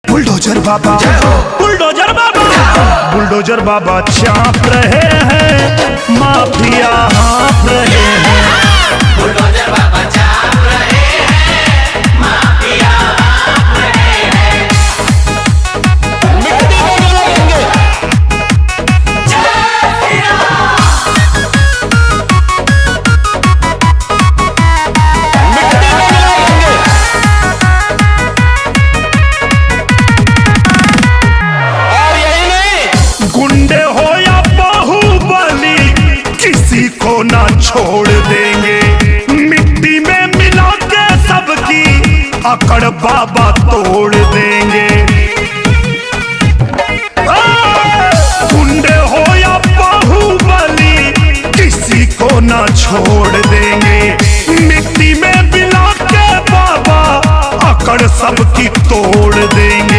Bulldozer बाबा, bulldozer बाबा, bulldozer बाबा चाप रहे हैं, माफिया हाँफ रहे हैं। बुलडोजर बाबा चाप रहे हैं, माफिया हाँफ रहे हैं। मिट्टी में मिलाएंगे। गुंडे हो या बाहुबली, किसी को ना छोड़ देंगे। मिट्टी में मिला के सबकी अकड़